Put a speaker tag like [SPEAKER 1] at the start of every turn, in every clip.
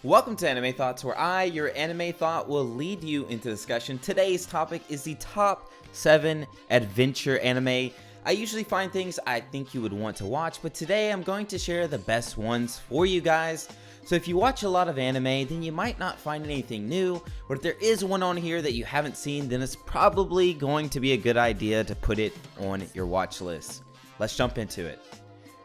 [SPEAKER 1] Welcome to Anime Thoughts, where I, your anime thought, will lead you into discussion. Today's topic is the top 7 adventure anime. I usually find things I think you would want to watch, but today I'm going to share the best ones for you guys. So if you watch a lot of anime, then you might not find anything new, but if there is one on here that you haven't seen, then it's probably going to be a good idea to put it on your watch list. Let's jump into it.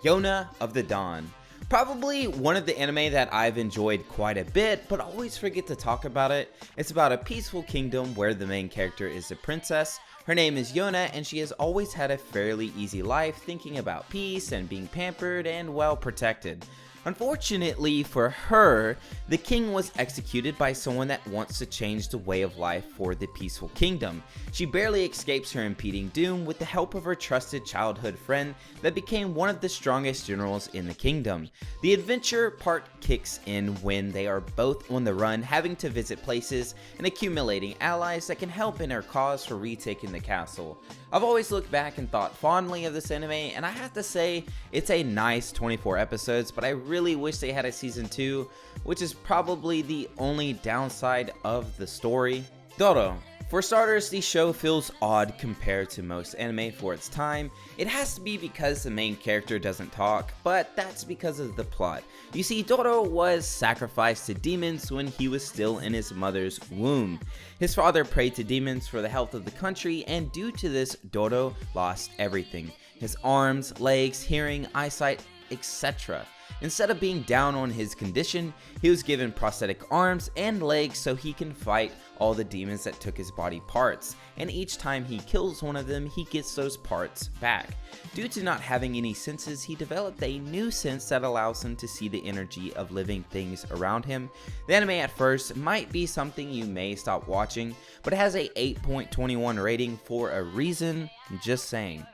[SPEAKER 1] Yona of the Dawn. Probably one of the anime that I've enjoyed quite a bit, but always forget to talk about it. It's about a peaceful kingdom where the main character is a princess. Her name is Yona, and she has always had a fairly easy life, thinking about peace and being pampered and well protected. Unfortunately for her, the king was executed by someone that wants to change the way of life for the peaceful kingdom. She barely escapes her impending doom with the help of her trusted childhood friend that became one of the strongest generals in the kingdom. The adventure part kicks in when they are both on the run, having to visit places and accumulating allies that can help in her cause for retaking the castle. I've always looked back and thought fondly of this anime, and I have to say it's a nice 24 episodes, but I really wish they had a season 2, which is probably the only downside of the story. Doro. For starters, the show feels odd compared to most anime for its time. It has to be because the main character doesn't talk, but that's because of the plot. You see, Doro was sacrificed to demons when he was still in his mother's womb. His father prayed to demons for the health of the country, and due to this, Doro lost everything. His arms, legs, hearing, eyesight, etc. Instead of being down on his condition, he was given prosthetic arms and legs so he can fight all the demons that took his body parts, and each time he kills one of them, he gets those parts back. Due to not having any senses, he developed a new sense that allows him to see the energy of living things around him. The anime at first might be something you may stop watching, but it has a 8.21 rating for a reason, I'm just saying.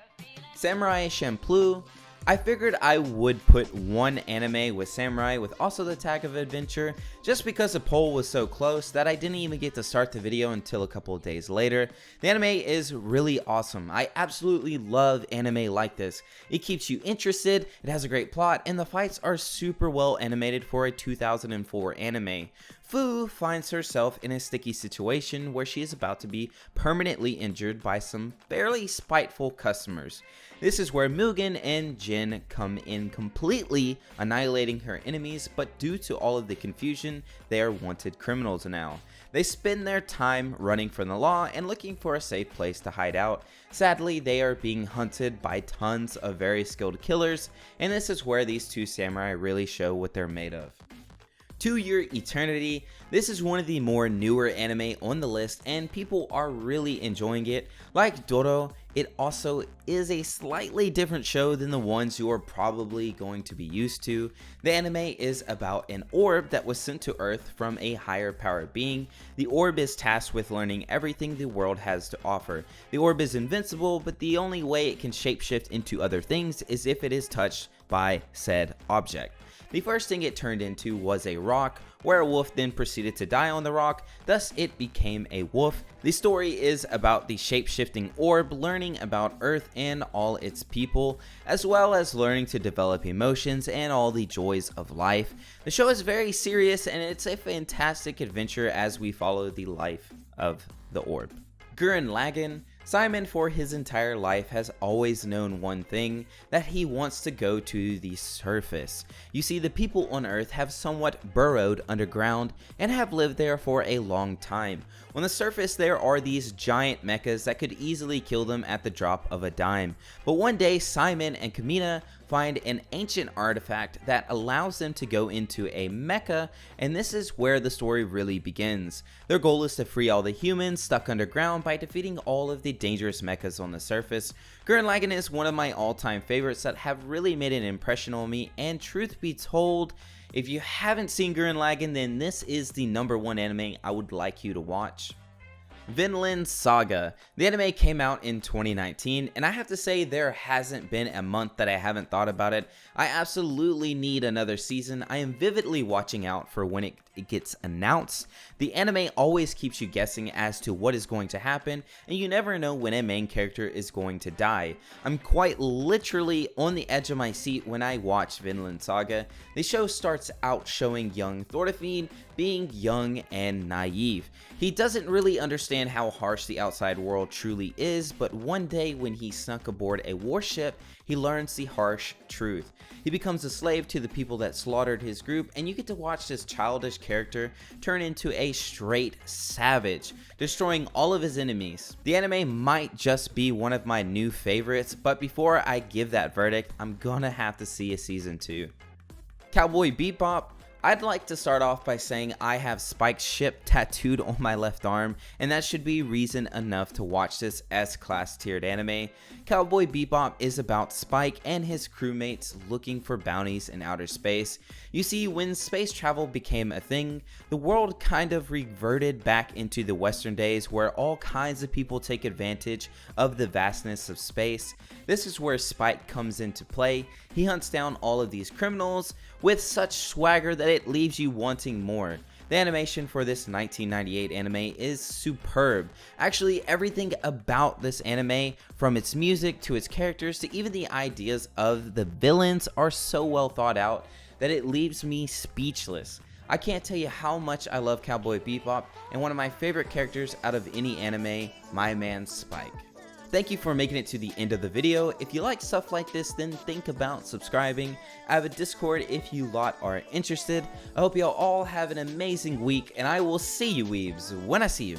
[SPEAKER 1] Samurai Champloo. I figured I would put one anime with samurai with also the tag of adventure, just because the poll was so close that I didn't even get to start the video until a couple of days later. The anime is really awesome. I absolutely love anime like this. It keeps you interested, it has a great plot, and the fights are super well animated for a 2004 anime. Fu finds herself in a sticky situation where she is about to be permanently injured by some fairly spiteful customers. This is where Mugen and Jin come in, completely annihilating her enemies, but due to all of the confusion, they are wanted criminals now. They spend their time running from the law and looking for a safe place to hide out. Sadly, they are being hunted by tons of very skilled killers, and this is where these two samurai really show what they're made of. To Your Eternity. This is one of the more newer anime on the list, and people are really enjoying it. Like Doro, it also is a slightly different show than the ones you are probably going to be used to. The anime is about an orb that was sent to Earth from a higher power being. The orb is tasked with learning everything the world has to offer. The orb is invincible, but the only way it can shapeshift into other things is if it is touched by said object. The first thing it turned into was a rock, where a wolf then proceeded to die on the rock, thus it became a wolf. The story is about the shape-shifting orb learning about Earth and all its people, as well as learning to develop emotions and all the joys of life. The show is very serious, and it's a fantastic adventure as we follow the life of the orb. Gurren Lagann. Simon, for his entire life, has always known one thing, that he wants to go to the surface. You see, the people on Earth have somewhat burrowed underground and have lived there for a long time. On the surface, there are these giant mechas that could easily kill them at the drop of a dime. But one day, Simon and Kamina find an ancient artifact that allows them to go into a mecha, and this is where the story really begins. Their goal is to free all the humans stuck underground by defeating all of the dangerous mechas on the surface. Gurren Lagann is one of my all-time favorites that have really made an impression on me, and truth be told, if you haven't seen Gurren Lagann, then this is the #1 anime I would like you to watch. Vinland Saga. The anime came out in 2019, and I have to say there hasn't been a month that I haven't thought about it. I absolutely need another season. I am vividly watching out for when it gets announced. The anime always keeps you guessing as to what is going to happen, and you never know when a main character is going to die. I'm quite literally on the edge of my seat when I watch Vinland Saga. The show starts out showing young Thorfinn being young and naive. He doesn't really understand how harsh the outside world truly is, but one day when he snuck aboard a warship, he learns the harsh truth. He becomes a slave to the people that slaughtered his group, and you get to watch this childish character turn into a straight savage, destroying all of his enemies. The anime might just be one of my new favorites, but before I give that verdict, I'm gonna have to see a season 2. Cowboy Bebop. I'd like to start off by saying I have Spike's ship tattooed on my left arm, and that should be reason enough to watch this S-class tiered anime. Cowboy Bebop is about Spike and his crewmates looking for bounties in outer space. You see, when space travel became a thing, the world kind of reverted back into the Western days where all kinds of people take advantage of the vastness of space. This is where Spike comes into play. He hunts down all of these criminals with such swagger that it leaves you wanting more. The animation for this 1998 anime is superb. Actually, everything about this anime, from its music to its characters to even the ideas of the villains, are so well thought out that it leaves me speechless. I can't tell you how much I love Cowboy Bebop, and one of my favorite characters out of any anime, my man Spike. Thank you for making it to the end of the video. If you like stuff like this, then think about subscribing. I have a Discord if you lot are interested. I hope y'all all have an amazing week, and I will see you weebs when I see you.